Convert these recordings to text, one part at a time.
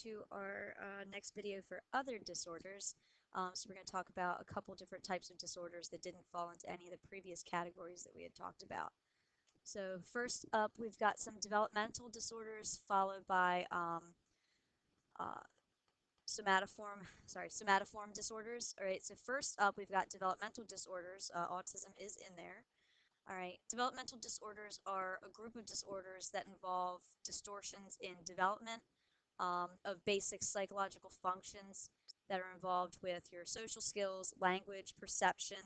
to our next video for other disorders. So we're going to talk about a couple different types of disorders that didn't fall into any of the previous categories that we had talked about. So first up, we've got some developmental disorders followed by uh, somatoform disorders. All right, so first up, we've got developmental disorders. Autism is in there. All right, developmental disorders are a group of disorders that involve distortions in development of basic psychological functions that are involved with your social skills, language, perception,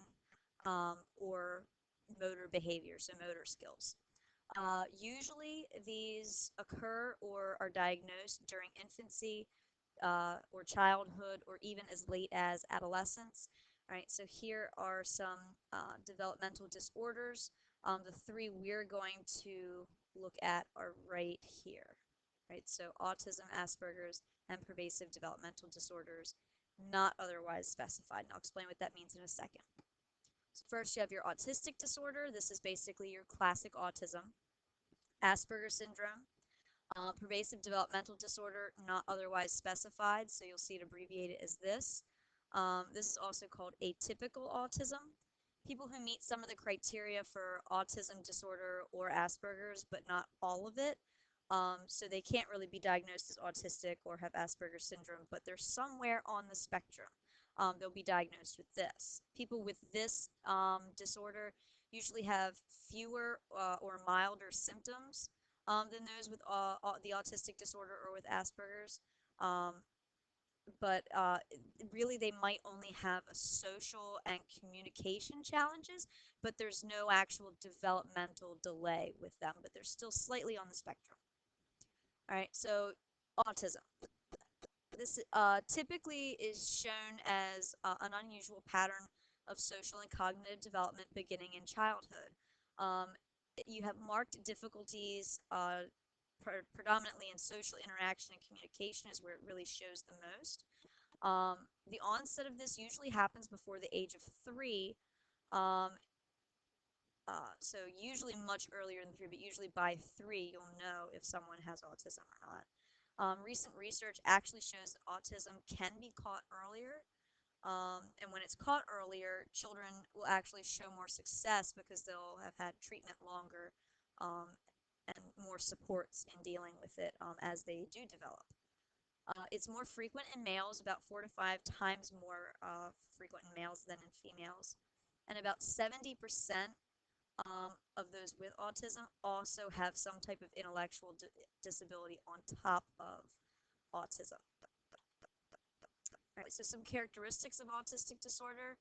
or motor behavior, so motor skills. Usually these occur or are diagnosed during infancy or childhood or even as late as adolescence. All right, so here are some developmental disorders. The three we're going to look at are right here. Right, so autism, Asperger's, and pervasive developmental disorders, not otherwise specified. And I'll explain what that means in a second. So first, you have your autistic disorder. This is basically your classic autism. Asperger's syndrome, pervasive developmental disorder, not otherwise specified, so you'll see it abbreviated as this. This is also called atypical autism. People who meet some of the criteria for autism disorder or Asperger's, but not all of it. So they can't really be diagnosed as autistic or have Asperger's syndrome, but they're somewhere on the spectrum. They'll be diagnosed with this. People with this disorder usually have fewer or milder symptoms than those with the autistic disorder or with Asperger's. Um, but really they might only have a social and communication challenges, but there's no actual developmental delay with them, but they're still slightly on the spectrum. All right, so autism. This typically is shown as an unusual pattern of social and cognitive development beginning in childhood. Um, you have marked difficulties predominantly in social interaction and communication is where it really shows the most. The onset of this usually happens before the age of 3, um, so usually much earlier than 3, but usually by 3 you'll know if someone has autism or not. Recent research actually shows that autism can be caught earlier, and when it's caught earlier, children will actually show more success because they'll have had treatment longer um, and more supports in dealing with it as they do develop. It's more frequent in males, about 4 to 5 times more frequent in males than in females. And about 70% of those with autism also have some type of intellectual disability on top of autism. Right, so some characteristics of autistic disorder.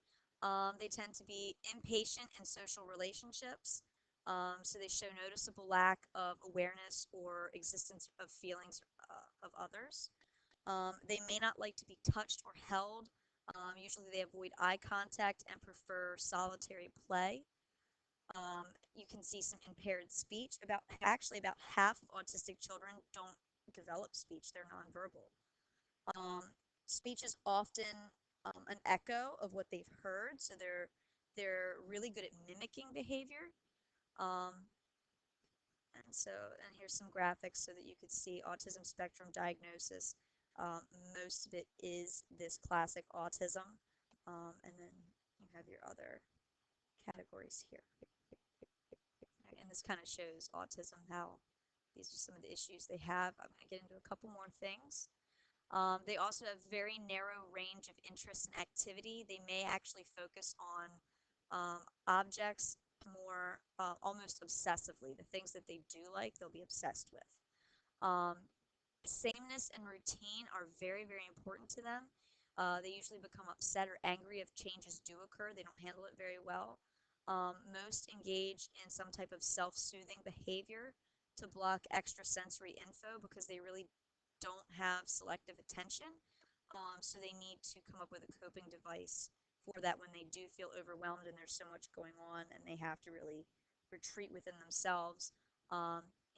They tend to be impatient in social relationships. So they show noticeable lack of awareness or existence of feelings of others. They may not like to be touched or held. Usually they avoid eye contact and prefer solitary play. You can see some impaired speech. Actually about half of autistic children don't develop speech. They're nonverbal. Um, Speech is often an echo of what they've heard, so they're really good at mimicking behavior. Um, and here's some graphics so that you could see autism spectrum diagnosis. Most of it is this classic autism, and then you have your other categories here. And this kind of shows autism, how these are some of the issues they have. I'm going to get into a couple more things. They also have very narrow range of interest and activity. They may actually focus on objects more almost obsessively. The things that they do like, they'll be obsessed with. Um, Sameness and routine are very, very important to them. They usually become upset or angry if changes do occur. They don't handle it very well. Most engage in some type of self-soothing behavior to block extrasensory info because they really don't have selective attention. So they need to come up with a coping device for that when they do feel overwhelmed and there's so much going on and they have to really retreat within themselves.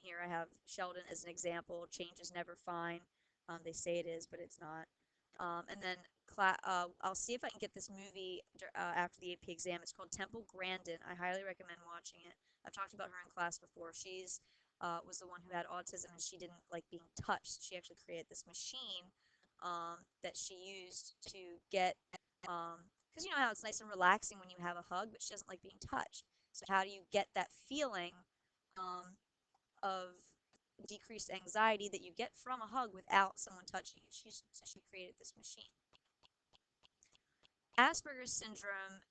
Here I have Sheldon as an example. Change is never fine. They say it is, but it's not. And then I'll see if I can get this movie after the AP exam. It's called Temple Grandin. I highly recommend watching it. I've talked about her in class before. She's was the one who had autism, and she didn't like being touched. She actually created this machine that she used to get, because you know how it's nice and relaxing when you have a hug, but she doesn't like being touched. So how do you get that feeling um, of decreased anxiety that you get from a hug without someone touching you? So she created this machine. Asperger's syndrome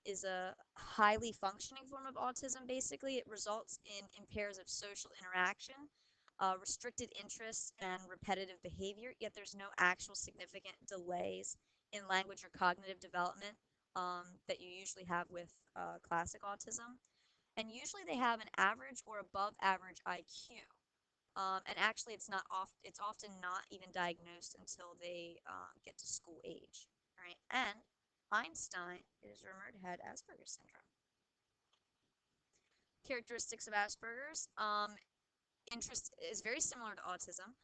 is a highly functioning form of autism, basically. It results in impairs of social interaction, restricted interests, and repetitive behavior, yet there's no actual significant delays in language or cognitive development that you usually have with classic autism. And usually they have an average or above average IQ. And actually, it's often not even diagnosed until they get to school age, right? And Einstein is rumored to have Asperger's syndrome. Characteristics of Asperger's: interest is very similar to autism.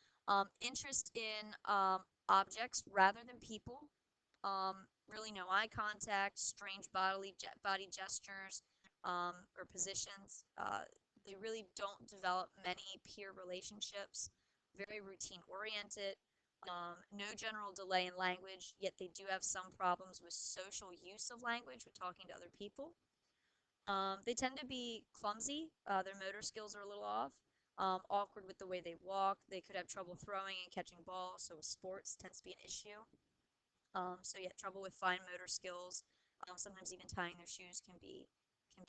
Interest in objects rather than people. Really no eye contact, strange body gestures or positions. They really don't develop many peer relationships. Very routine oriented. No general delay in language, yet they do have some problems with social use of language, with talking to other people. They tend to be clumsy. Their motor skills are a little off. Awkward with the way they walk. They could have trouble throwing and catching balls, so sports tends to be an issue. So yeah, trouble with fine motor skills. Sometimes even tying their shoes can be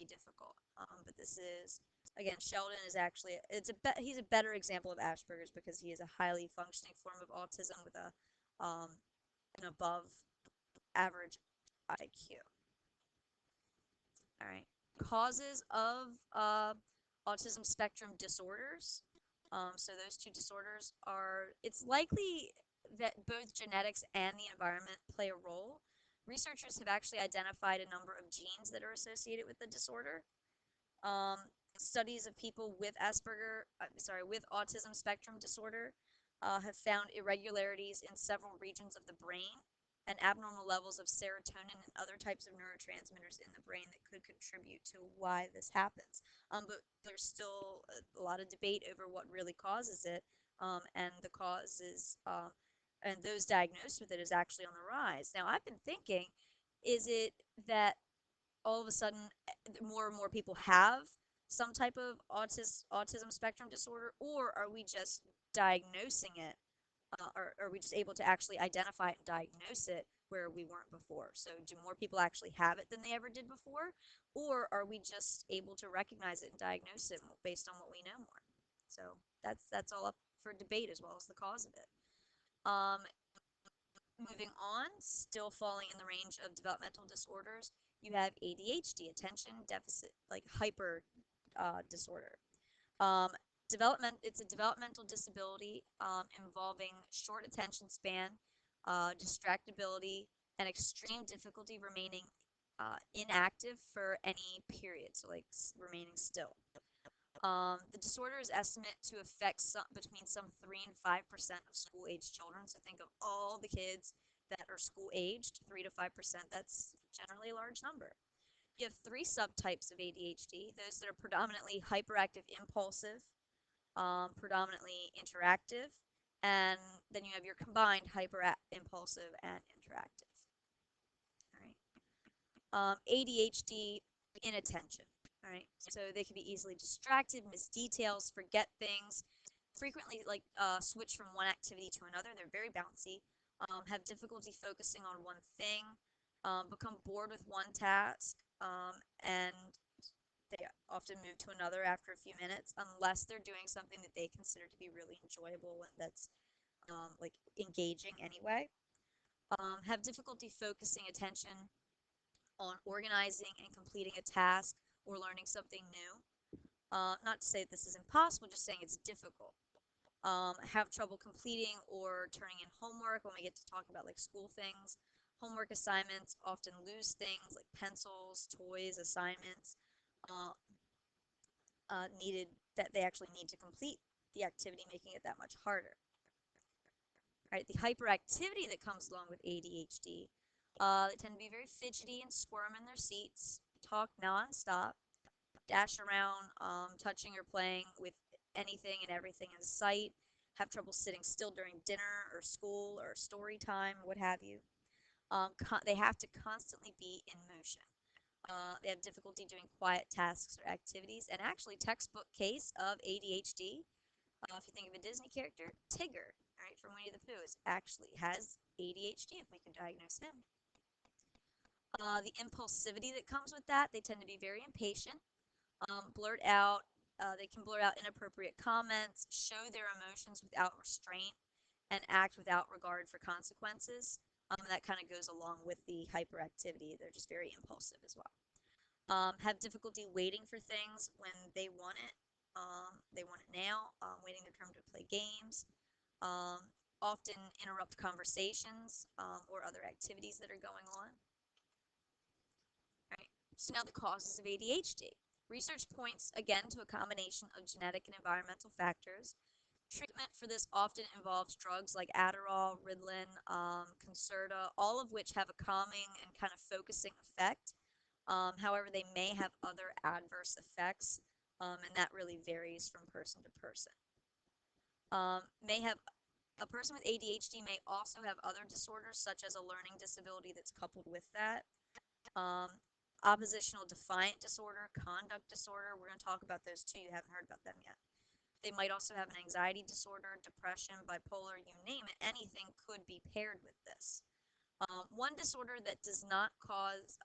difficult. But this is, again, Sheldon is actually he's a better example of Asperger's because he is a highly functioning form of autism with an above average IQ. All right. Causes of autism spectrum disorders. So those two disorders are, it's likely that both genetics and the environment play a role. Researchers have actually identified a number of genes that are associated with the disorder. Um, Studies of people with with autism spectrum disorder have found irregularities in several regions of the brain and abnormal levels of serotonin and other types of neurotransmitters in the brain that could contribute to why this happens. But there's still a lot of debate over what really causes it, and the causes and those diagnosed with it is actually on the rise. Now, I've been thinking, is it that all of a sudden more and more people have some type of autism spectrum disorder, or are we just diagnosing it, or are we just able to actually identify it and diagnose it where we weren't before? So do more people actually have it than they ever did before, or are we just able to recognize it and diagnose it based on what we know more? So that's all up for debate, as well as the cause of it. Moving on, still falling in the range of developmental disorders, you have ADHD, attention deficit, like hyper disorder. Um, it's a developmental disability involving short attention span, distractibility, and extreme difficulty remaining inactive for any period, so like remaining still. The disorder is estimated to affect between some 3 and 5% of school-aged children. So think of all the kids that are school-aged, 3 to 5%. That's generally a large number. You have three subtypes of ADHD: those that are predominantly hyperactive impulsive, predominantly interactive, and then you have your combined hyper-impulsive and interactive. All right. ADHD inattention. All right, so they can be easily distracted, miss details, forget things, frequently like switch from one activity to another. They're very bouncy, have difficulty focusing on one thing, become bored with one task, and they often move to another after a few minutes, unless they're doing something that they consider to be really enjoyable and that's like engaging anyway. Have difficulty focusing attention on organizing and completing a task or learning something new. Not to say that this is impossible, just saying it's difficult. Have trouble completing or turning in homework when we get to talk about like school things. Homework assignments often lose things like pencils, toys, assignments needed that they actually need to complete the activity, making it that much harder. Right, the hyperactivity that comes along with ADHD, they tend to be very fidgety and squirm in their seats, talk nonstop, dash around, touching or playing with anything and everything in sight, have trouble sitting still during dinner or school or story time, what have you. They have to constantly be in motion. They have difficulty doing quiet tasks or activities. And actually, textbook case of ADHD, if you think of a Disney character, Tigger, right, from Winnie the Pooh, actually has ADHD if we could diagnose him. The impulsivity that comes with that, they tend to be very impatient, blurt out, they can blurt out inappropriate comments, show their emotions without restraint, and act without regard for consequences. That kind of goes along with the hyperactivity. They're just very impulsive as well. Have difficulty waiting for things when they want it. They want it now, waiting their turn to play games. Um, Often interrupt conversations or other activities that are going on. Right. So now the causes of ADHD. Research points again to a combination of genetic and environmental factors. Treatment for this often involves drugs like Adderall, Ritalin, Concerta, all of which have a calming and kind of focusing effect. However, they may have other adverse effects, and that really varies from person to person. May have A person with ADHD may also have other disorders, such as a learning disability that's coupled with that. Um, Oppositional defiant disorder, conduct disorder. We're going to talk about those too. You haven't heard about them yet. They might also have an anxiety disorder, depression, bipolar, you name it. Anything could be paired with this. One disorder does not cause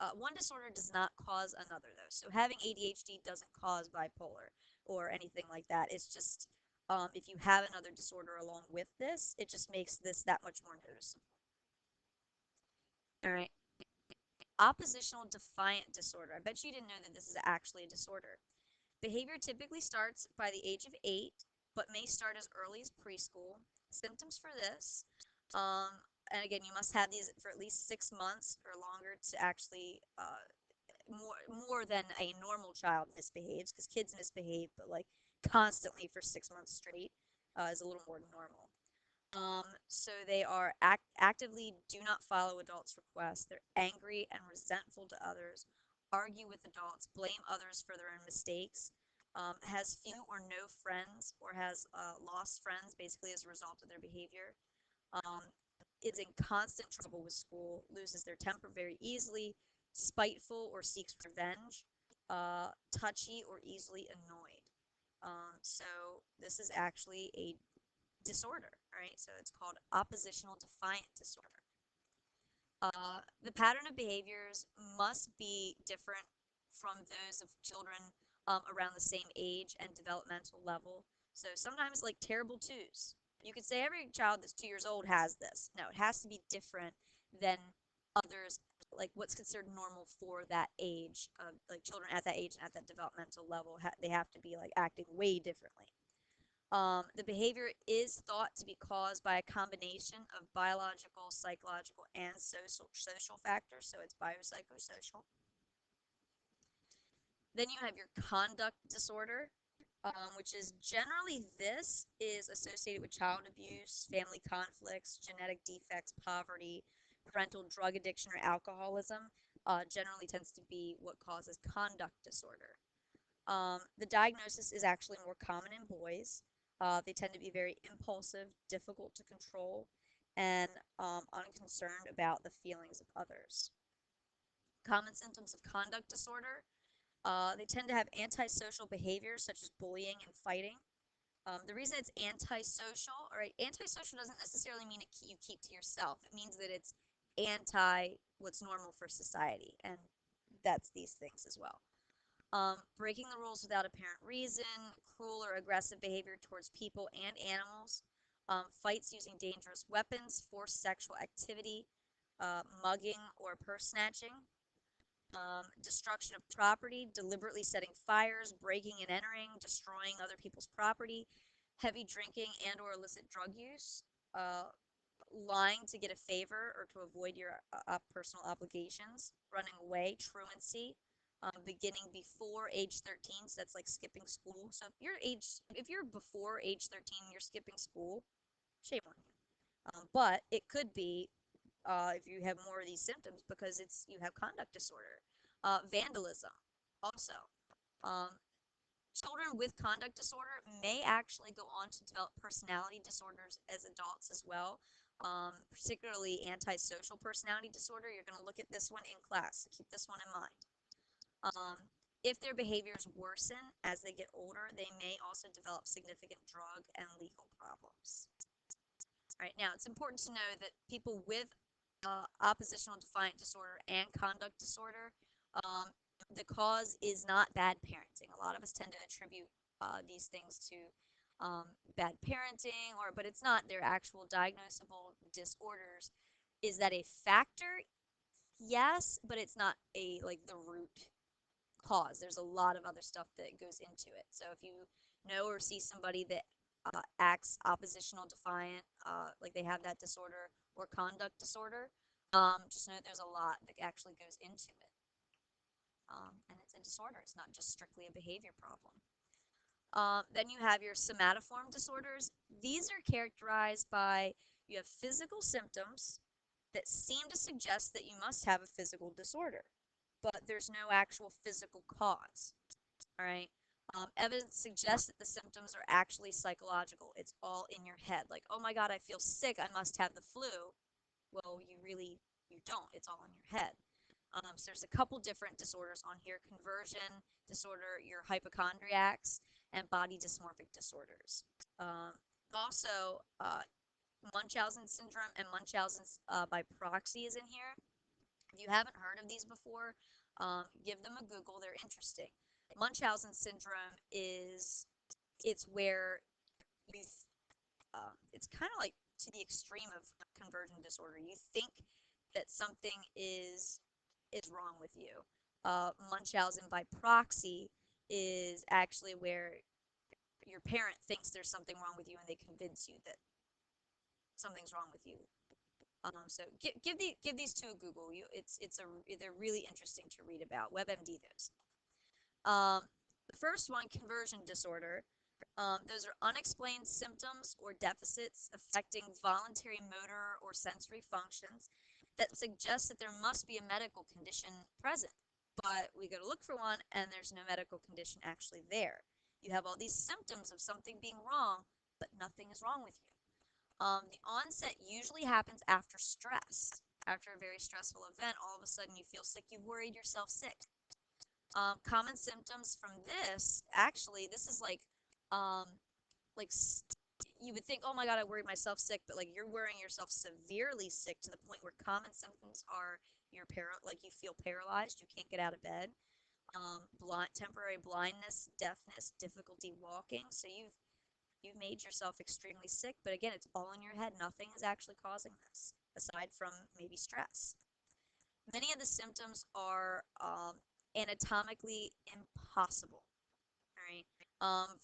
another though. So having ADHD doesn't cause bipolar or anything like that. It's just if you have another disorder along with this, it just makes this that much more noticeable. All right. Oppositional defiant disorder. I bet you didn't know that this is actually a disorder. Behavior typically starts by the age of 8, but may start as early as preschool. Symptoms for this, and again, you must have these for at least 6 months or longer to actually more than a normal child misbehaves, because kids misbehave, but like constantly for 6 months straight is a little more than normal. So they are actively do not follow adults' requests. They're angry and resentful to others, argue with adults, blame others for their own mistakes, has few or no friends, or has lost friends basically as a result of their behavior, um, is in constant trouble with school, loses their temper very easily, spiteful or seeks revenge, touchy or easily annoyed. So this is actually a disorder, right? So it's called oppositional defiant disorder. The pattern of behaviors must be different from those of children around the same age and developmental level. So sometimes, like terrible twos, you could say every child that's 2 years old has this. No, it has to be different than others, like what's considered normal for that age. Like children at that age and at that developmental level, they have to be like acting way differently. The behavior is thought to be caused by a combination of biological, psychological, and social factors, so it's biopsychosocial. Then you have your conduct disorder, which is generally this is associated with child abuse, family conflicts, genetic defects, poverty, parental drug addiction, or alcoholism. Generally tends to be what causes conduct disorder. The diagnosis is actually more common in boys. They tend to be very impulsive, difficult to control, and unconcerned about the feelings of others. Common symptoms of conduct disorder. They tend to have antisocial behaviors such as bullying and fighting. The reason it's antisocial, all right, antisocial doesn't necessarily mean you keep to yourself. It means that it's anti what's normal for society, and that's these things as well. Breaking the rules without apparent reason, cruel or aggressive behavior towards people and animals, fights using dangerous weapons, forced sexual activity, mugging or purse snatching, destruction of property, deliberately setting fires, breaking and entering, destroying other people's property, heavy drinking and or illicit drug use, lying to get a favor or to avoid your personal obligations, running away, truancy, beginning before age 13, so that's like skipping school. So if you're before age 13, you're skipping school, shame on you. But it could be if you have more of these symptoms because you have conduct disorder. Vandalism also. Um, Children with conduct disorder may actually go on to develop personality disorders as adults as well, particularly antisocial personality disorder. You're going to look at this one in class, so keep this one in mind. If their behaviors worsen as they get older, they may also develop significant drug and legal problems. All right, now it's important to know that people with oppositional defiant disorder and conduct disorder, um, the cause is not bad parenting. A lot of us tend to attribute these things to bad parenting, but it's not. They're actual diagnosable disorders. Is that a factor? Yes, but it's not the root cause. There's a lot of other stuff that goes into it. So if you know or see somebody that acts oppositional defiant, like they have that disorder or conduct disorder, just know that there's a lot that actually goes into it. And it's a disorder. It's not just strictly a behavior problem. Then you have your somatoform disorders. These are characterized by you have physical symptoms that seem to suggest that you must have a physical disorder, but there's no actual physical cause. All right. Evidence suggests that the symptoms are actually psychological. It's all in your head. Like, oh my God, I feel sick. I must have the flu. Well, you don't. It's all in your head. So there's a couple different disorders on here: conversion disorder, your hypochondriacs, and body dysmorphic disorders. Also, Munchausen syndrome and Munchausen by proxy is in here. If you haven't heard of these before, give them a Google. They're interesting. Munchausen syndrome it's where you it's kind of like to the extreme of conversion disorder. You think that something is wrong with you. Munchausen by proxy is actually where your parent thinks there's something wrong with you and they convince you that something's wrong with you. So give these two a Google. They're really interesting to read about. WebMD those. The first one, conversion disorder. Those are unexplained symptoms or deficits affecting voluntary motor or sensory functions that suggest that there must be a medical condition present. But we go to look for one, and there's no medical condition actually there. You have all these symptoms of something being wrong, but nothing is wrong with you. The onset usually happens after stress. After a very stressful event, all of a sudden you feel sick. You've worried yourself sick. Common symptoms from this, actually, this is you would think, oh my God, I worried myself sick, but you're worrying yourself severely sick to the point where common symptoms are you feel paralyzed, you can't get out of bed, temporary blindness, deafness, difficulty walking. So you've made yourself extremely sick, but again, it's all in your head. Nothing is actually causing this aside from maybe stress. Many of the symptoms are anatomically impossible. All right.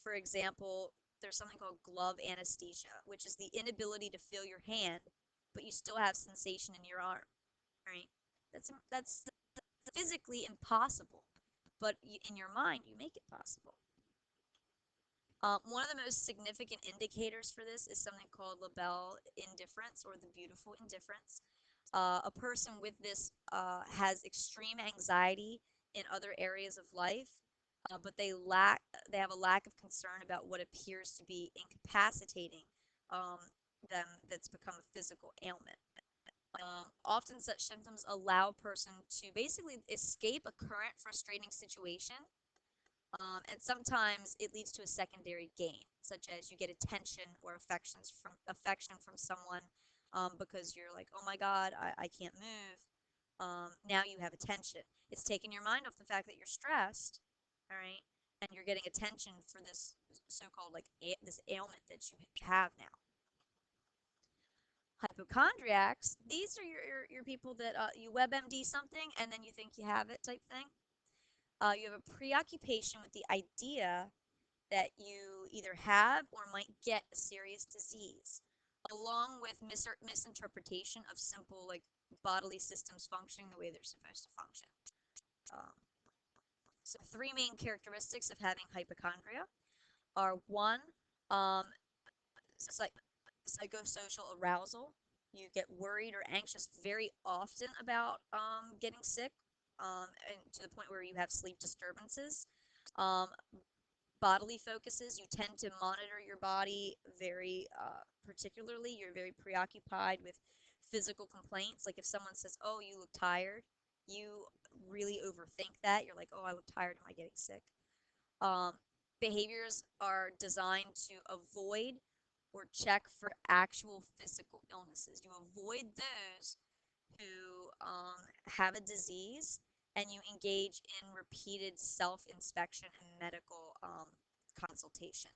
For example, there's something called glove anesthesia, which is the inability to feel your hand, but you still have sensation in your arm. All right. That's physically impossible, but in your mind, you make it possible. One of the most significant indicators for this is something called labile indifference, or the beautiful indifference. A person with this has extreme anxiety in other areas of life, but they have a lack of concern about what appears to be incapacitating them that's become a physical ailment. Often such symptoms allow a person to basically escape a current frustrating situation, and sometimes it leads to a secondary gain, such as you get attention or affection from someone, because you're like, oh my God, I can't move. Now you have attention. It's taking your mind off the fact that you're stressed, all right, and you're getting attention for this so-called this ailment that you have now. Hypochondriacs, these are your people that you WebMD something and then you think you have it type thing. You have a preoccupation with the idea that you either have or might get a serious disease, along with misinterpretation of simple bodily systems functioning the way they're supposed to function. So three main characteristics of having hypochondria are: one, psychosocial arousal. You get worried or anxious very often about getting sick, and to the point where you have sleep disturbances. bodily focuses. You tend to monitor your body very particularly. You're very preoccupied with physical complaints. Like if someone says, "Oh, you look tired," you really overthink that. You're like, "Oh, I look tired. Am I getting sick?" Um, Behaviors are designed to avoid or check for actual physical illnesses. You avoid those who have a disease, and you engage in repeated self-inspection and medical consultation.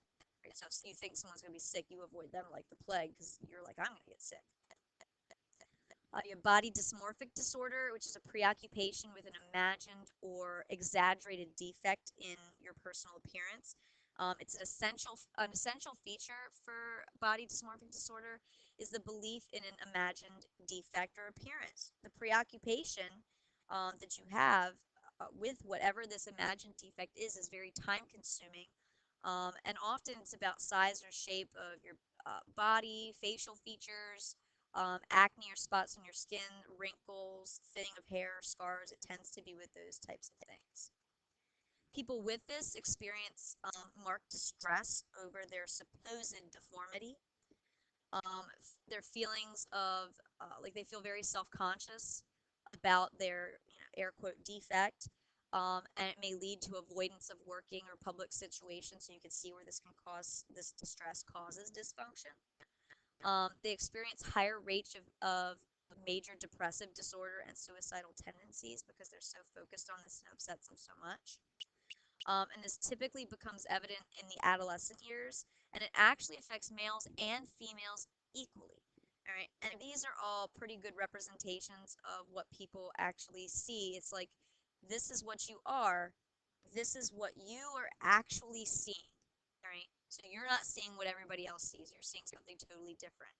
Right? So if you think someone's going to be sick, you avoid them like the plague because you're like, I'm going to get sick. You have body dysmorphic disorder, which is a preoccupation with an imagined or exaggerated defect in your personal appearance. It's an essential feature for body dysmorphic disorder is the belief in an imagined defect or appearance. The preoccupation that you have with whatever this imagined defect is very time consuming. And often it's about size or shape of your body, facial features, acne or spots on your skin, wrinkles, thinning of hair, scars. It tends to be with those types of things. People with this experience marked distress over their supposed deformity. Their feelings of, like they feel very self-conscious about their air quote defect, and it may lead to avoidance of working or public situations. So you can see where this distress causes dysfunction. They experience higher rates of major depressive disorder and suicidal tendencies because they're so focused on this and it upsets them so much. And this typically becomes evident in the adolescent years, and it actually affects males and females equally. All right, and these are all pretty good representations of what people actually see. It's like, this is what you are, this is what you are actually seeing. All right, so you're not seeing what everybody else sees, you're seeing something totally different.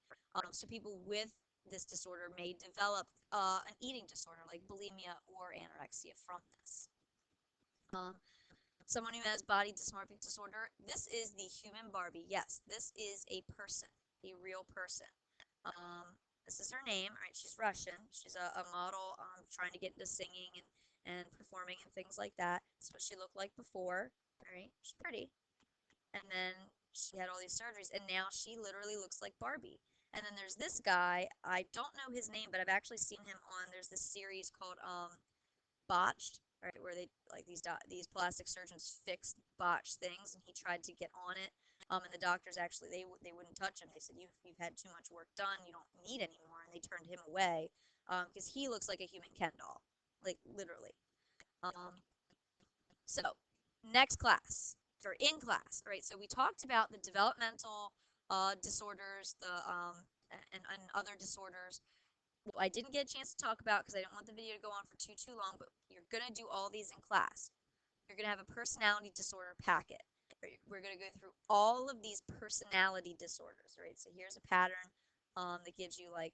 So people with this disorder may develop an eating disorder like bulimia or anorexia from this. Someone who has body dysmorphic disorder, this is the human Barbie. Yes, this is a person, a real person. This is her name. All right, she's Russian. She's a model trying to get into singing and performing and things like that. That's what she looked like before. All right, she's pretty. And then she had all these surgeries, and now she literally looks like Barbie. And then there's this guy. I don't know his name, but I've actually seen him on. There's this series called Botched, right, where they like these plastic surgeons fixed botched things, and he tried to get on it. And the doctors actually they wouldn't touch him. They said you've had too much work done. You don't need anymore, and they turned him away because he looks like a human Ken doll, like literally. Um, so next class or in class, right? So we talked about the developmental disorders, and other disorders. What I didn't get a chance to talk about because I didn't want the video to go on for too long, but you're going to do all these in class. You're going to have a personality disorder packet. We're going to go through all of these personality disorders, right? So here's a pattern that gives you like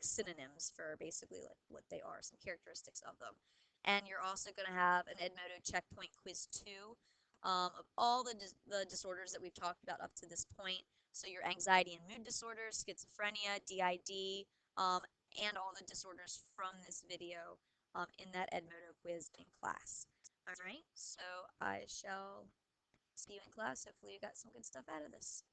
synonyms for basically like what they are, some characteristics of them. And you're also going to have an Edmodo checkpoint quiz 2 of all the disorders that we've talked about up to this point. So your anxiety and mood disorders, schizophrenia, DID, um, and all the disorders from this video in that Edmodo quiz in class. All right, so I shall see you in class. Hopefully you got some good stuff out of this.